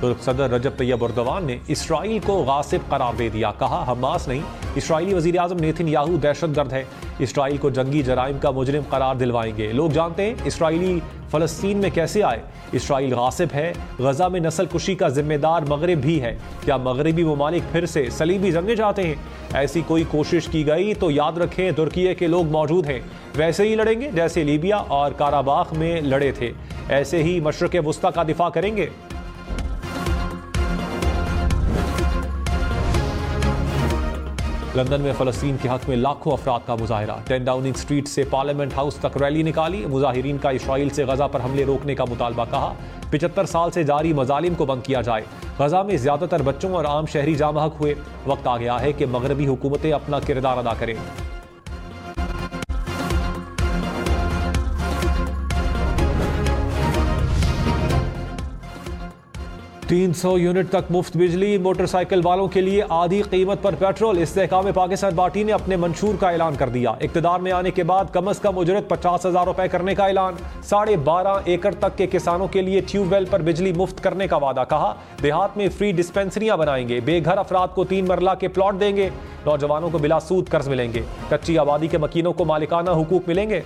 तुर्क सदर रजब Tayyip Erdogan ने इसराइल को गासिब करार दे दिया। कहा हमास नहीं, इसराइली वज़ीर आज़म नेतन्याहू दहशतगर्द है। इसराइल को जंगी जराइम का मुजरिम करार दिलवाएंगे। लोग जानते हैं इसराइली फ़लस्तीन में कैसे आए। इसराइल गासिब है। गजा में नस्ल कुशी का जिम्मेदार मगरब भी है। क्या मगरबी ममालिक फिर से सलीबी जंगें चाहते हैं? ऐसी कोई कोशिश की गई तो याद रखें तुर्की के लोग मौजूद हैं। वैसे ही लड़ेंगे जैसे लीबिया और काराबाख में लड़े थे। ऐसे ही मशरक़ वुस्ता का दिफा करेंगे। लंदन में फ़लस्तीन के हक में लाखों अफराद का मुजाहरा। 10 डाउनिंग स्ट्रीट से पार्लियामेंट हाउस तक रैली निकाली। मुजाहिरीन का इसराइल से गजा पर हमले रोकने का मुतालबा। कहा 75 साल से जारी मजालिम को बंद किया जाए। गजा में ज़्यादातर बच्चों और आम शहरी जामहक हुए। वक्त आ गया है कि मगरबी हुकूमतें अपना किरदार अदा करें। 300 यूनिट तक मुफ्त बिजली, मोटरसाइकिल वालों के लिए आधी कीमत पर पेट्रोल। इस्तेहकाम पाकिस्तान पार्टी ने अपने मंशूर का ऐलान कर दिया। इक़्तिदार में आने के बाद कम अज़ कम उजरत 50,000 रुपए करने का ऐलान। 12.5 एकड़ तक के किसानों के लिए ट्यूबवेल पर बिजली मुफ्त करने का वादा। कहा देहात में फ्री डिस्पेंसरियां बनाएंगे। बेघर अफराद को 3 मरला के प्लॉट देंगे। नौजवानों को बिला सूद कर्ज मिलेंगे। कच्ची आबादी के मकीनों को मालिकाना हुकूक मिलेंगे।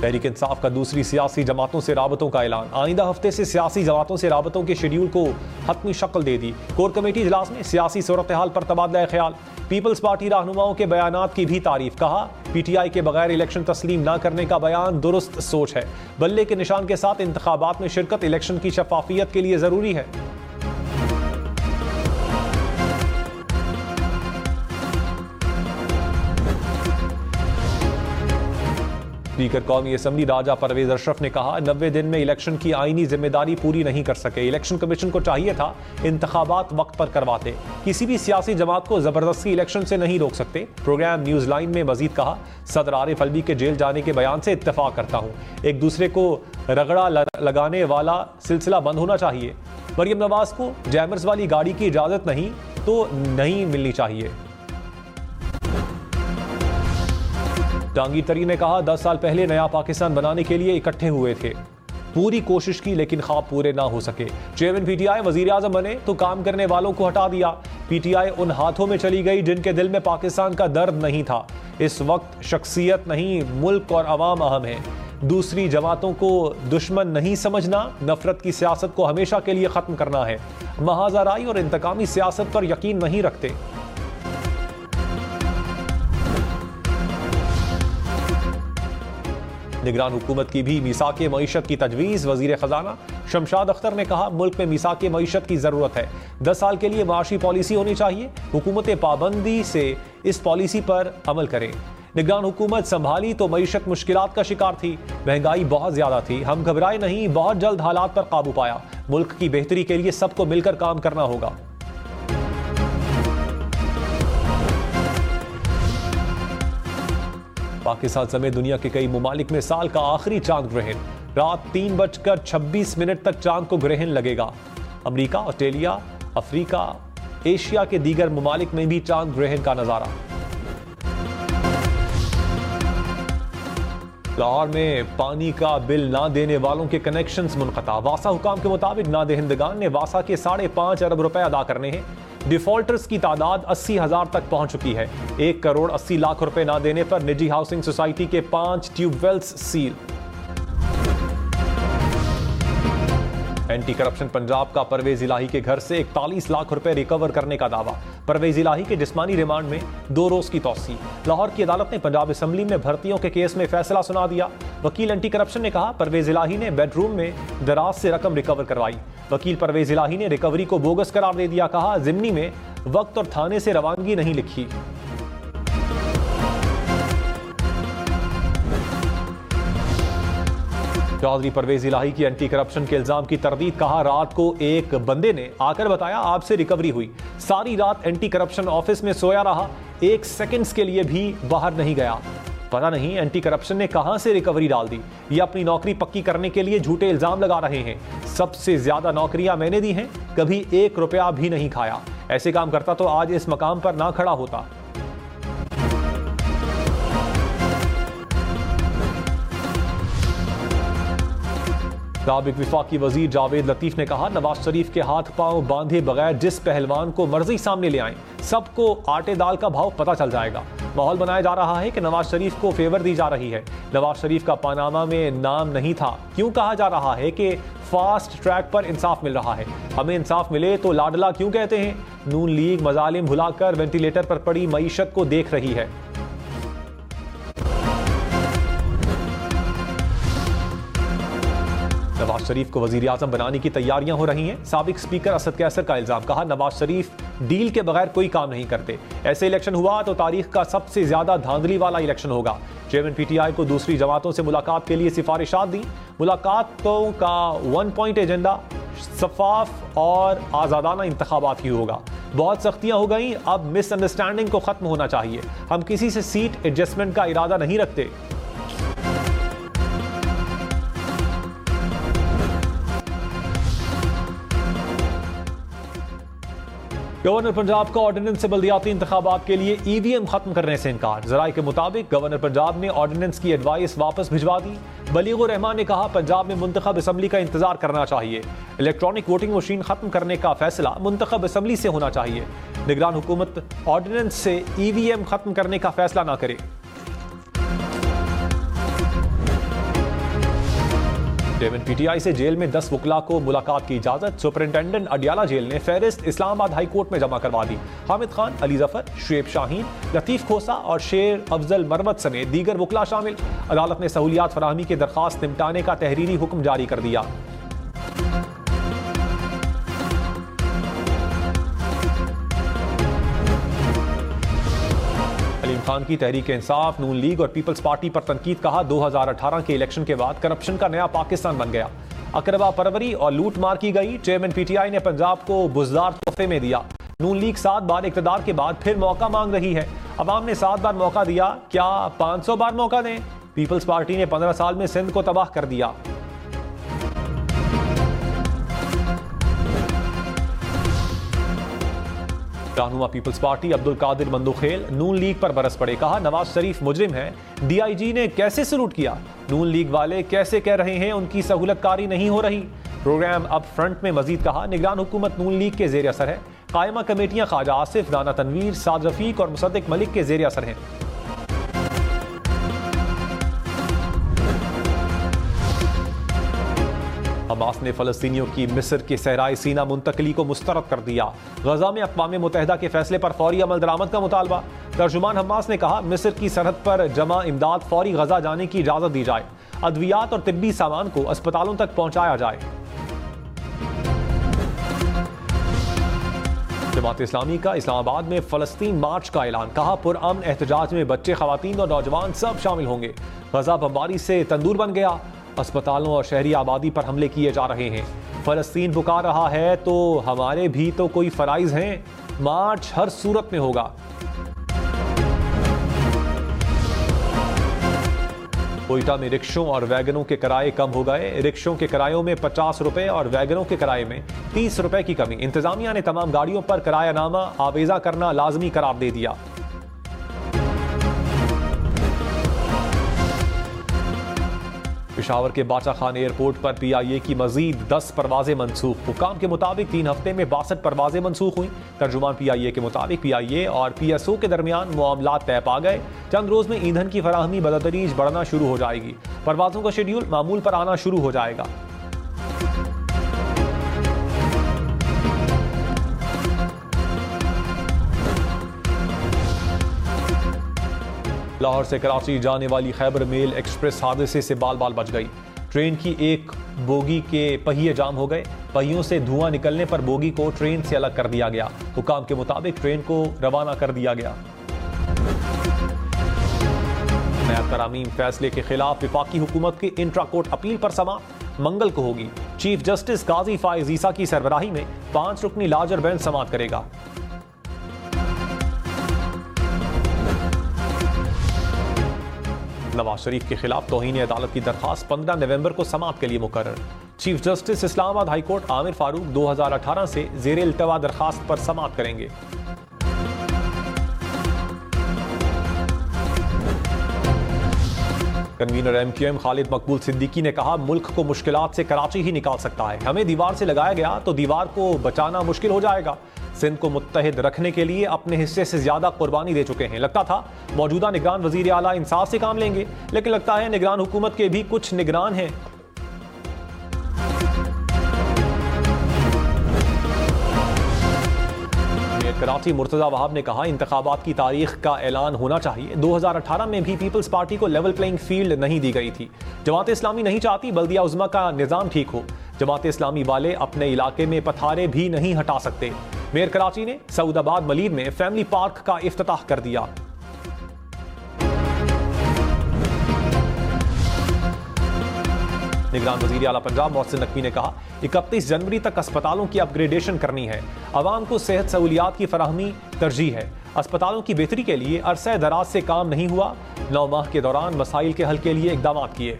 तहरीक इंसाफ का दूसरी सियासी जमातों से राबतों का ऐलान। आइंदा हफ्ते से सियासी जमातों से राबतों के शेड्यूल को हतमी शक्ल दे दी। कोर कमेटी इजलास में सियासी सूरत हाल पर तबादला ख्याल। पीपल्स पार्टी रहनुमाओं के बयानात की भी तारीफ। कहा PTI के बगैर इलेक्शन तस्लीम न करने का बयान दुरुस्त सोच है। बल्ले के निशान के साथ इंतखाबात में शिरकत इलेक्शन की शफाफियत के लिए जरूरी है। स्पीकर कौमी असम्बली राजा परवेज अशरफ ने कहा 90 दिन में इलेक्शन की आईनी जिम्मेदारी पूरी नहीं कर सके। इलेक्शन कमीशन को चाहिए था इंतखाबात वक्त पर करवाते। किसी भी सियासी जमात को जबरदस्ती इलेक्शन से नहीं रोक सकते। प्रोग्राम न्यूज लाइन में मजीद कहा सदर आरिफ अलवी के जेल जाने के बयान से इत्तेफाक करता हूँ। एक दूसरे को रगड़ा लगाने वाला सिलसिला बंद होना चाहिए। मरियम नवाज को जैमर्स वाली गाड़ी की इजाजत नहीं तो नहीं मिलनी चाहिए। जहांगीर तरीन ने कहा 10 साल पहले नया पाकिस्तान बनाने के लिए इकट्ठे हुए थे। पूरी कोशिश की लेकिन ख्वाब पूरे ना हो सके। चेयरमैन PTI वजीर आजम बने तो काम करने वालों को हटा दिया। PTI उन हाथों में चली गई जिनके दिल में पाकिस्तान का दर्द नहीं था। इस वक्त शख्सियत नहीं मुल्क और अवाम अहम है। दूसरी जमातों को दुश्मन नहीं समझना, नफरत की सियासत को हमेशा के लिए खत्म करना है। महाजराई और इंतकामी सियासत पर यकीन नहीं रखते। निगरान हुकूमत की भी मीसाक मईशत की तजवीज़। वजीर खजाना शमशाद अख्तर ने कहा मुल्क में मीसाक मईशत की ज़रूरत है। 10 साल के लिए माशी पॉलिसी होनी चाहिए। हुकूमत पाबंदी से इस पॉलिसी पर अमल करें। निगरान हुकूमत संभाली तो मईशत मुश्किलात का शिकार थी। महंगाई बहुत ज़्यादा थी। हम घबराए नहीं, बहुत जल्द हालात पर काबू पाया। मुल्क की बेहतरी के लिए सबको मिलकर काम करना होगा। पाकिस्तान समेत दुनिया के कई मुमालिक में साल का आखिरी चांद ग्रहण। रात 3:26 तक चांद को ग्रहण लगेगा। अमेरिका, ऑस्ट्रेलिया, अफ्रीका, एशिया के दीगर मुमालिक में भी चांद ग्रहण का नजारा। लाहौर में पानी का बिल ना देने वालों के कनेक्शंस मुनक़ता। वासा हुकाम के मुताबिक नादहिंदगान ने वासा के 5.5 अरब रुपए अदा करने हैं। डिफॉल्टर्स की तादाद 80,000 तक पहुंच चुकी है। 1,80,00,000 रुपए ना देने पर निजी हाउसिंग सोसाइटी के 5 tube wells seal. Anti corruption Punjab का परवेज इलाही के घर से 41 लाख रुपए रिकवर करने का दावा। परवेज इलाही के जिस्मानी रिमांड में 2 रोज की तौसी। लाहौर की अदालत ने पंजाब असम्बली में भर्तियों के केस में फैसला सुना दिया। वकील एंटी करप्शन ने कहा परवेज इलाही ने बेडरूम में दराज से रकम रिकवर करवाई। वकील परवेज इलाही ने रिकवरी को बोगस करार दे दिया। कहा जिमनी में वक्त और थाने से रवानगी नहीं लिखी। चौधरी परवेज इलाही की एंटी करप्शन के इल्जाम की तरदीद। कहा रात को एक बंदे ने आकर बताया आपसे रिकवरी हुई। सारी रात एंटी करप्शन ऑफिस में सोया रहा, 1 सेकंड्स के लिए भी बाहर नहीं गया। पता नहीं एंटी करप्शन ने कहां से रिकवरी डाल दी। ये अपनी नौकरी पक्की करने के लिए झूठे इल्जाम लगा रहे हैं। सबसे ज्यादा नौकरियां मैंने दी हैं, कभी 1 रुपया भी नहीं खाया। ऐसे काम करता तो आज इस मकाम पर ना खड़ा होता। साबिक वफाकी वजीर जावेद लतीफ ने कहा, नवाज शरीफ के हाथ पांव बांधे बगैर जिस पहलवान को मर्जी सामने ले आए सबको आटे दाल का भाव पता चल जाएगा। माहौल बनाया जा रहा है कि नवाज शरीफ को फेवर दी जा रही है। नवाज शरीफ का पनामा में नाम नहीं था। क्यों कहा जा रहा है कि फास्ट ट्रैक पर इंसाफ मिल रहा है? हमें इंसाफ मिले तो लाडला क्यों कहते हैं? नून लीग मजालिम भुलाकर वेंटिलेटर पर पड़ी मईशत को देख रही है। नवाज शरीफ को वजीर आजम बनाने की तैयारियां हो रही हैं। साबिक स्पीकर असद कैसर का इल्जाम, कहा नवाज शरीफ डील के बगैर कोई काम नहीं करते। ऐसे इलेक्शन हुआ तो तारीख का सबसे ज्यादा धांधली वाला इलेक्शन होगा। चेयरमैन पीटीआई को दूसरी जमातों से मुलाकात के लिए सिफारिशात दी। मुलाकातों का 1 पॉइंट एजेंडा शफाफ और आजादाना इंतखाबात ही होगा। बहुत सख्तियां हो गई, अब मिसअंडरस्टैंडिंग को खत्म होना चाहिए। हम किसी से सीट एडजस्टमेंट का इरादा नहीं रखते। गवर्नर पंजाब का ऑर्डिनेंस से बल्दियाती इंतखाबात के लिए ईवीएम खत्म करने से इनकार। जराये के मुताबिक गवर्नर पंजाब ने ऑर्डिनेंस की एडवाइस वापस भिजवा दी। बलीगुर रहमान ने कहा, पंजाब में मुंतखब असम्बली का इंतजार करना चाहिए। इलेक्ट्रॉनिक वोटिंग मशीन खत्म करने का फैसला मुंतखब असम्बली से होना चाहिए। निगरान हुकूमत ऑर्डिनेंस से ईवीएम खत्म करने का फैसला ना करे। चेयरमैन पीटीआई से जेल में 10 वकला को मुलाकात की इजाजत। सुपरिंटेंडेंट अडियाला जेल ने फहरिस्त इस्लामाबाद हाई कोर्ट में जमा करवा दी। हामिद खान, अली जफर, शुएब शाहीन, लतीफ खोसा और शेर अफजल मरमत समेत दीगर वकला शामिल। अदालत ने सहूलियात फराहमी की दरखास्त निपटाने का तहरीरी हुक्म जारी कर दिया। खान की तहरीक इंसाफ, नून लीग और पीपल्स पार्टी पर तनकीद, कहा 2018 के इलेक्शन के बाद करप्शन का नया पाकिस्तान बन गया। अकरबा परवरी और लूट मार की गई। चेयरमैन पीटीआई ने पंजाब को बुज़दार तोहफे में दिया। नून लीग 7 बार इक़्तिदार के बाद फिर मौका मांग रही है। अवाम ने 7 बार मौका दिया, क्या 500 बार मौका दें? पीपल्स पार्टी ने 15 साल में सिंध को तबाह कर दिया। रहनुमा पीपल्स पार्टी अब्दुल कादिर मंदुखेल नून लीग पर बरस पड़े। कहा, नवाज शरीफ मुजरिम है। डीआईजी ने कैसे सलूट किया? नून लीग वाले कैसे कह रहे हैं उनकी सहूलतकारी नहीं हो रही? प्रोग्राम अब फ्रंट में मजीद कहा, निगरान हुकूमत नून लीग के जेर असर है। कायमा कमेटियां ख्वाजा आसिफ, दाना तनवीर, साद रफीक और मुसद्दिक मलिक के जेर असर हैं। हमास ने फलस्तीनियों की मिस्र के सहराए सीना मुंतकली को मुस्तरद कर दिया। गजा में अक़वाम मुत्तहिदा के फैसले पर फौरी अमल दरामद का मुतालबा। तर्जुमान हमास ने कहा, मिस्र की सरहद पर जमा इमदाद फौरी गजा जाने की इजाज़त दी जाए। अद्वियात और तिब्बी सामान को अस्पतालों तक पहुंचाया जाए। जमात इस्लामी का इस्लामाबाद में फ़लस्तीन मार्च का ऐलान। कहा, पुरअमन एहतजाज में बच्चे, ख़वातीन और नौजवान सब शामिल होंगे। गजा बमबारी से तंदूर बन गया। अस्पतालों और शहरी आबादी पर हमले किए जा रहे हैं। फ़लस्तीन पुकार रहा है तो हमारे भी तो कोई फ़राइज़ हैं। मार्च हर सूरत में होगा। कोयटा में रिक्शों और वैगनों के किराए कम हो गए। रिक्शों के किरायों में 50 रुपए और वैगनों के किराए में 30 रुपए की कमी। इंतजामिया ने तमाम गाड़ियों पर किरायानामा आवेजा करना लाजमी करार दे दिया। पेशावर के बाचा खान एयरपोर्ट पर पीआईए की मजीद 10 परवाजें मनसूख। हुकाम के मुताबिक 3 हफ्ते में 62 परवाजें मनसूख हुई। तर्जुमान पीआईए के मुताबिक पीआईए और पीएसओ के दरमियान मामलात तय पा गए। चंद रोज में ईंधन की फराहमी बदतरीज बढ़ना शुरू हो जाएगी। परवाजों का शेड्यूल मामूल पर आना शुरू हो जाएगा। लाहौर से कराची जाने वाली खैबर मेल एक्सप्रेस हादसे से बाल बाल बच गई। ट्रेन की एक बोगी के पहिए जाम हो गए। पहियों से धुआं निकलने पर बोगी को ट्रेन से अलग कर दिया गया। हुकाम के मुताबिक ट्रेन को रवाना कर दिया गया। नया तरामीम फैसले के खिलाफ वफाकी हुकूमत की इंट्रा कोर्ट अपील पर समाअत मंगल को होगी। चीफ जस्टिस गाजी फाइज ईसा की सरबराही में 5 रुकनी लार्जर बेंच समाअत करेगा। नवाज शरीफ के खिलाफ तौहीन अदालत की दरखास्त 15 नवंबर को समाअत के लिए मुकर्रर। Chief justice Islamabad high court Aamir Farooq 2018 से जेर इल्तवा दरखास्त पर समाअत करेंगे। कन्वीनर MQM खालिद मकबूल सिद्दीकी ने कहा, मुल्क को मुश्किलात से कराची ही निकाल सकता है। हमें दीवार से लगाया गया तो दीवार को बचाना मुश्किल हो जाएगा। सिंध को मुत्तहिद रखने के लिए अपने हिस्से से ज्यादा कुर्बानी दे चुके हैं। लगता था मौजूदा निगरान वजीर आला इंसाफ से काम लेंगे, लेकिन लगता है निगरान हुकूमत के भी कुछ निगरान हैं। कराची मुर्तजा वहाब ने कहा, इंतखाबात की तारीख का ऐलान होना चाहिए। 2018 में भी पीपल्स पार्टी को लेवल प्लेइंग फील्ड नहीं दी गई थी। जमात इस्लामी नहीं चाहती बल्दिया उज़्मा का निज़ाम ठीक हो। जमात इस्लामी वाले अपने इलाके में पथारे भी नहीं हटा सकते। मेयर कराची ने सऊदाबाद मलीर में फैमिली पार्क का इफ्तिताह कर दिया। निगरान वजीर आला पंजाब मोहसिन नकवी ने कहा, 31 जनवरी तक अस्पतालों की अपग्रेडेशन करनी है। आवाम को सेहत सहूलियात की फराहमी तरजीह है। अस्पतालों की बेहतरी के लिए अरसे दराज से काम नहीं हुआ। 9 माह के दौरान मसाइल के हल के लिए इकदाम किए।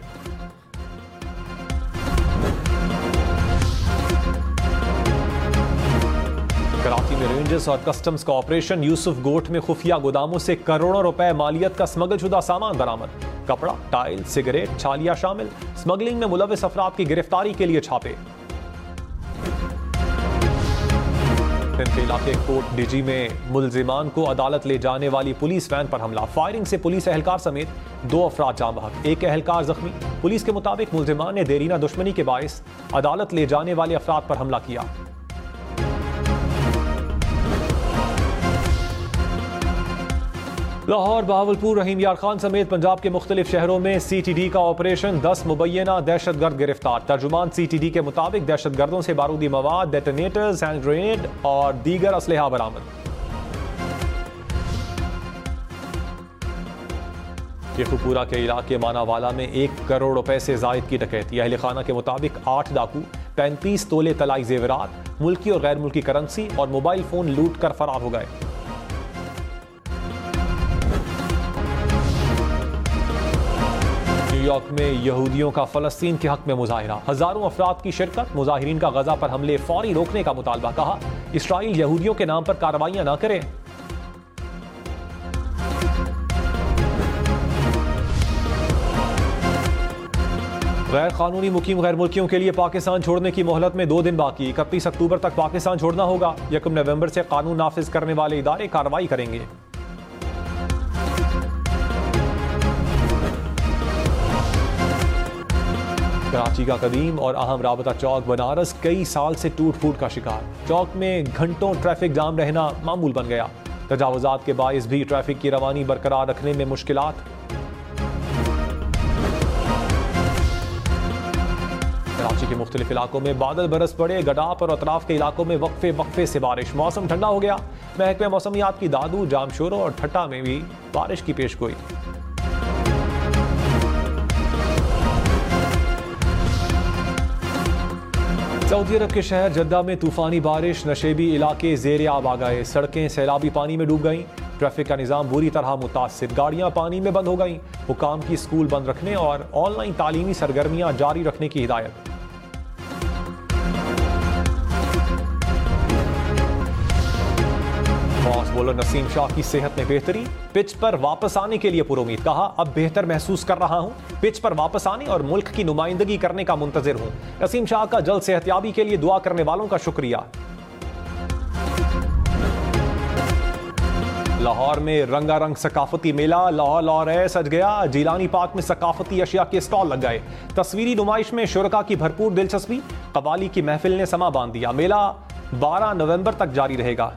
कराची में रेंजर्स और कस्टम्स का ऑपरेशन। यूसुफ गोट में खुफिया गोदामों से करोड़ों रुपए मालियत का स्मगल शुदा सामान बरामद। कपड़ा, टाइल, सिगरेट, छालियां शामिल। स्मगलिंग में मुलविस अफराद की गिरफ्तारी के लिए छापे। सिंध के इलाके कोट डीजी में मुलजिमान को अदालत ले जाने वाली पुलिस वैन पर हमला। फायरिंग से पुलिस एहलकार समेत 2 अफराद जान बहक, एक एहलकार जख्मी। पुलिस के मुताबिक मुलजिमान ने देरीना दुश्मनी के बायस अदालत ले जाने वाले अफराद पर हमला किया। लाहौर, बहावलपुर, रहीम यार खान समेत पंजाब के मुख्तलिफ शहरों में CTD का ऑपरेशन। 10 मुबैना दहशतगर्द गिरफ्तार। तर्जुमान CTD के मुताबिक दहशतगर्दों से बारूदी मवाद, डेटोनेटर्स, हैंड ग्रेनेड और दीगर असलहा बरामद। शेखुपुरा के इलाके मानावाला में 1 करोड़ रुपए से जायद की डकैती। अहले खाना के मुताबिक 8 डाकू 35 तोले तलाई जेवरात, मुल्की और गैर मुल्की करेंसी और मोबाइल फोन लूट कर फरार हो गए। न्यूयॉर्क में यहूदियों का फलस्तीन के हक में मुजाहिरा। हजारों अफराद की शिरकत। मुजाहिरीन का गजा पर हमले फौरी रोकने का मुतालबा। कहा, इसराइल यहूदियों के नाम पर कार्रवाइयां ना करे। गैर कानूनी मुकीम गैर मुल्कियों के लिए पाकिस्तान छोड़ने की मोहलत में 2 दिन बाकी। 31 अक्टूबर तक पाकिस्तान छोड़ना होगा। 1 नवंबर से कानून नाफिज करने वाले इदारे कार्रवाई करेंगे। कराची का कदीम और अहम राबता चौक बनारस कई साल से टूट फूट का शिकार। चौक में घंटों ट्रैफिक जाम रहना मामूल बन गया। तजावुजात के बायस भी ट्रैफिक की रवानी बरकरार रखने में मुश्किलात। कराची के मुख्तलिफ इलाकों में बादल बरस पड़े। गडाप और अतराफ के इलाकों में वक्फे वक्फे से बारिश। मौसम ठंडा हो गया। महकमे मौसमियात की दादू, जामशोरो और ठट्टा में भी बारिश की पेशगोई। सऊदी अरब के शहर जद्दा में तूफानी बारिश। नशेबी इलाके ज़ेर आब आ गए। सड़कें सैलाबी पानी में डूब गईं। ट्रैफिक का निज़ाम बुरी तरह मुतासिर। गाड़ियां पानी में बंद हो गईं। हुकाम की स्कूल बंद रखने और ऑनलाइन तालीमी सरगर्मियां जारी रखने की हिदायत। फास्ट बॉलर नसीम शाह की सेहत में बेहतरी। पिच पर वापस आने के लिए पुरुमीद। कहा, अब बेहतर महसूस कर रहा हूं। पिच पर वापस आने और मुल्क की नुमाइंदगी करने का मुंतजिर हूं। नसीम शाह का जल्द सेहतयाबी के लिए दुआ करने वालों का शुक्रिया। लाहौर में रंगारंग सकाफती मेला। लाहौर है सज गया। जीलानी पार्क में सकाफती अशिया के स्टॉल लग गए। तस्वीरी नुमाइश में शुरका की भरपूर दिलचस्पी। कवाली की महफिल ने समा बांध दिया। मेला 12 नवंबर तक जारी रहेगा।